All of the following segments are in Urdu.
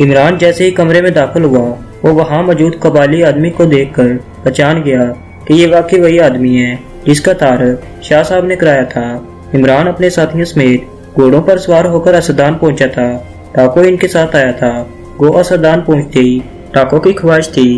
عمران جیسے ہی کمرے میں داخل ہوا وہ وہاں موجود قبائلی آدمی کو دیکھ کر پہچان گیا کہ یہ واقعی وہی آدمی ہے جس کا تعارف شاہ صاحب نے کرایا تھا۔ عمران اپنے ساتھیوں سمیت گھوڑوں پر سوار ہو کر اسدان پہنچا تھا۔ ٹاکو ان کے ساتھ آیا تھا۔ گو اسدان پہنچتے ہی ٹاکو کی خواہش تھی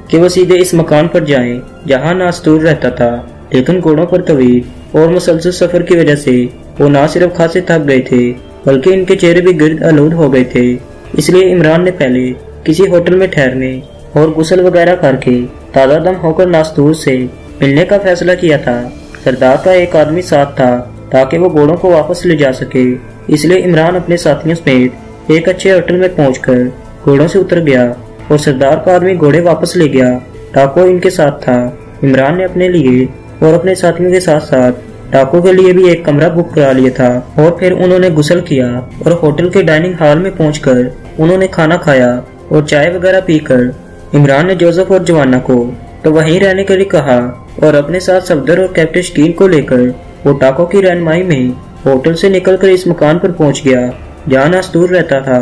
کہ وہ سیدھے اس مکان پر جائیں جہاں ناستور رہتا تھا، لیکن گھوڑوں پر طویل اور مسلسل سفر کی وجہ سے وہ نہ صرف خاصے تھک گئے تھے بلکہ ان کے چہرے بھی گرد آلود ہو گئے تھے۔ اس لیے عمران نے پہلے کسی ہوٹل میں ٹھہرنے اور غسل وغیرہ کر کے تازہ دم ہو کر ناستور سے ملنے کا فیصلہ کیا تھا۔ سردار کا ایک آدمی ساتھ تھا تاکہ وہ گھوڑوں کو واپس لے جا سکے، اس لیے عمران اپنے ساتھیوں سمیت ایک اچھے ہوٹل میں پہنچ کر گھوڑوں سے اتر گیا اور سردار کا آدمی گھوڑے واپس لے گیا۔ ٹاکو ان کے ساتھ تھا۔ عمران نے اپنے لیے اور اپنے ساتھیوں کے ساتھ ساتھ ٹاکو کے لیے بھی ایک کمرہ بک کرا لیا تھا اور پھر انہوں نے غسل کیا اور ہوٹل کے ڈائننگ ہال میں پہنچ کر انہوں نے کھانا کھایا اور چائے وغیرہ پی کر عمران نے جوزف اور جوانا کو تو وہیں رہنے کے لیے کہا اور اپنے ساتھ صفدر اور کیپٹن شکین کو لے کر وہ ٹاکو کی رہنمائی میں ہوٹل سے نکل کر اس مکان پر پہنچ گیا جہاں ناستور رہتا تھا۔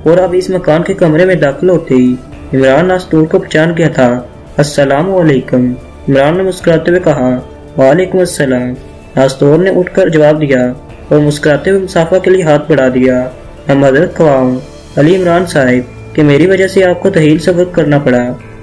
اور اب اس مکان کے کمرے میں داخل ہوتے ہی عمران ناستور کو پہچان گیا تھا۔ السلام علیکم، عمران نے مسکراتے ہوئے کہا۔ وعلیکم السلام، ناستور نے اٹھ کر جواب دیا اور مسکراتے ہوئے مسافہ کے لیے ہاتھ بڑھا دیا۔ میں معذرت خواہ ہوں علی عمران صاحب کہ میری وجہ سے آپ کو طویل سفر کرنا پڑا۔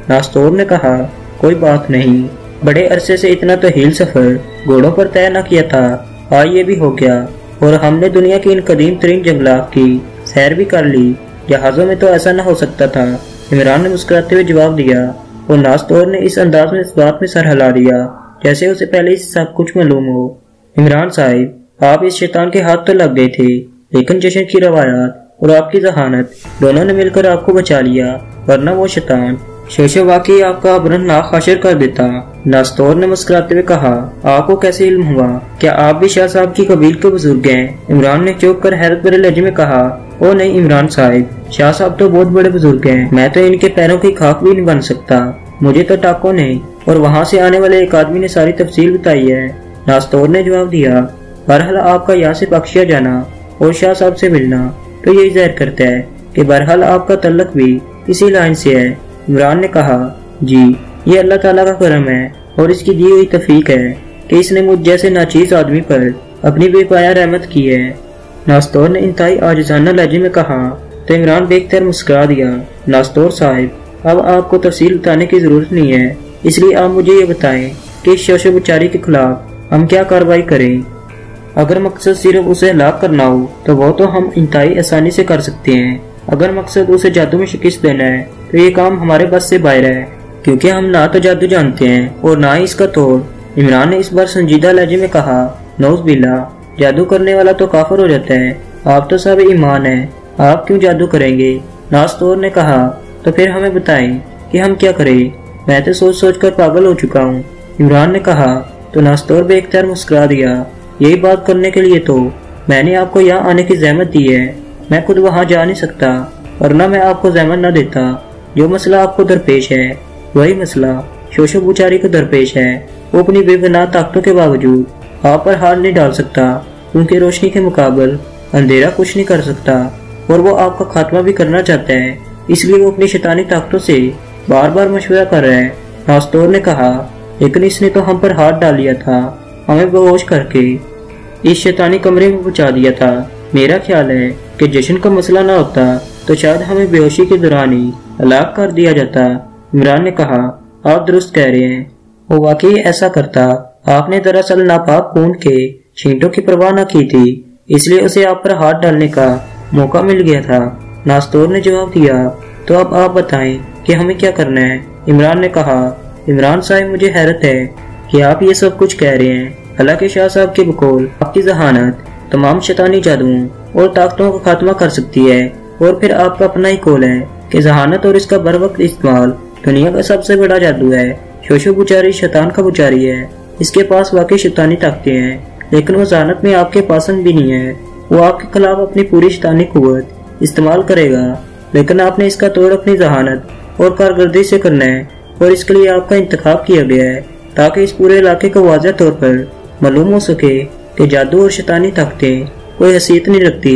ناستور نے کہا کوئی بات نہیں، بڑے عرصے سے اتنا طویل سفر گھوڑوں پر طے نہ کیا تھا، آج یہ بھی ہو گیا اور ہم نے دنیا کی ان قدیم ترین جنگلات کی سیر بھی کر لی، جہازوں میں تو ایسا نہ ہو سکتا تھا۔ عمران نے مسکراتے ہوئے جواب دیا اور ناستور نے اس انداز میں اس بات میں سر ہلا دیا جیسے اسے پہلے ہی سب کچھ معلوم ہو۔ عمران صاحب، آپ اس شیطان کے ہاتھ تو لگ گئے تھے، لیکن جشن کی روایات اور آپ کی ذہانت دونوں نے مل کر آپ کو بچا لیا، ورنہ وہ شیطان شیشے واقعی آپ کا ابرن ناخاشر کر دیتا۔ ناستور نے مسکراتے ہوئے کہا آپ کو کیسے علم ہوا؟ کیا آپ بھی شاہ صاحب کی قبیل کے بزرگ ہیں؟ عمران نے چوک کر حیرت بھرے لہجے میں کہا او نہیں عمران صاحب، شاہ صاحب تو بہت بڑے بزرگ ہیں، میں تو ان کے پیروں کی خاک بھی نہیں بن سکتا۔ مجھے تو ٹاکو نے اور وہاں سے آنے والے ایک آدمی نے ساری تفصیل بتائی ہے۔ ناستور نے جواب دیا بہرحال آپ کا یہاں سے بخشیا جانا اور شاہ صاحب سے ملنا تو یہی ظاہر کرتا ہے کہ بہرحال آپ کا تعلق بھی اسی لائن سے ہے۔ عمران نے کہا جی، یہ اللہ تعالیٰ کا کرم ہے اور اس کی دی ہوئی توفیق ہے کہ اس نے مجھ جیسے ناچیز آدمی پر اپنی بے پایا رحمت کی ہے۔ ناستور نے انتہائی عاجزانہ لہجے میں کہا تو عمران بے اختیار مسکرا دیا۔ ناستور صاحب، اب آپ کو تفصیل بتانے کی ضرورت نہیں ہے، اس لیے آپ مجھے یہ بتائیں کہ اس شوشے بچاری کے خلاف ہم کیا کارروائی کریں؟ اگر مقصد صرف اسے ہلاک کرنا ہو تو وہ تو ہم انتہائی آسانی سے کر سکتے ہیں، اگر مقصد اسے جادو میں شکست دینا ہے تو یہ کام ہمارے بس سے باہر ہے، کیونکہ ہم نہ تو جادو جانتے ہیں اور نہ ہی اس کا توڑ۔ عمران نے اس بار سنجیدہ لہجے میں کہا نعوذ باللہ، جادو کرنے والا تو کافر ہو جاتا ہے، آپ تو صاحب ایمان ہیں، آپ کیوں جادو کریں گے؟ ناستور نے کہا تو پھر ہمیں بتائیں کہ ہم کیا کریں، میں تو سوچ سوچ کر پاگل ہو چکا ہوں۔ عمران نے کہا تو ناستور بے اختیار مسکرا دیا۔ یہی بات کرنے کے لیے تو میں نے آپ کو یہاں آنے کی زحمت دی ہے، میں خود وہاں جا نہیں سکتا، ورنہ میں آپ کو زحمت نہ دیتا۔ جو مسئلہ آپ کو درپیش ہے وہی مسئلہ شوشو بچاری کو درپیش ہے۔ وہ اپنی بے گناہ طاقتوں کے باوجود آپ پر ہاتھ نہیں ڈال سکتا، کیونکہ روشنی کے مقابل اندھیرا کچھ نہیں کر سکتا، اور وہ آپ کا خاتمہ بھی کرنا چاہتا ہے، اس لیے وہ اپنی شیطانی طاقتوں سے بار بار مشورہ کر رہا ہے۔ ناستور نے کہا لیکن اس نے تو ہم پر ہاتھ ڈال لیا تھا، ہمیں بے ہوش کر کے اس شیطانی کمرے میں پہنچا دیا تھا۔ میرا خیال ہے کہ جشن کا مسئلہ نہ ہوتا تو شاید ہمیں بے ہوشی کے دوران ہی ہلاک کر دیا جاتا۔ عمران نے کہا آپ درست کہہ رہے ہیں، وہ واقعی ایسا کرتا، آپ نے دراصل ناپاک خون کے چھینٹوں کی پرواہ نہ کی تھی، اس لیے اسے آپ پر ہاتھ ڈالنے کا موقع مل گیا تھا۔ ناستور نے جواب دیا تو اب آپ بتائیں کہ ہمیں کیا کرنا ہے؟ عمران نے کہا عمران صاحب، مجھے حیرت ہے کہ آپ یہ سب کچھ کہہ رہے ہیں، حالانکہ شاہ صاحب کے بقول آپ کی ذہانت تمام شیطانی جادوؤں اور طاقتوں کا خاتمہ کر سکتی ہے، اور پھر آپ کا اپنا ہی قول ہے کہ ذہانت اور اس کا بر وقت استعمال دنیا کا سب سے بڑا جادو ہے۔ شوشو بچاری شیطان کا بچاری ہے، اس کے پاس واقعی شیطانی طاقتیں ہیں، لیکن وہ ذہانت میں آپ کے پاسند بھی نہیں ہے۔ وہ آپ کے خلاف اپنی پوری شیطانی قوت استعمال کرے گا، لیکن آپ نے اس کا توڑ اپنی ذہانت اور کارکردگی سے کرنا ہے، اور اس کے لیے آپ کا انتخاب کیا گیا ہے تاکہ اس پورے علاقے کو واضح طور پر معلوم ہو سکے کہ جادو اور شیطانی طاقتیں کوئی حیثیت نہیں رکھتی،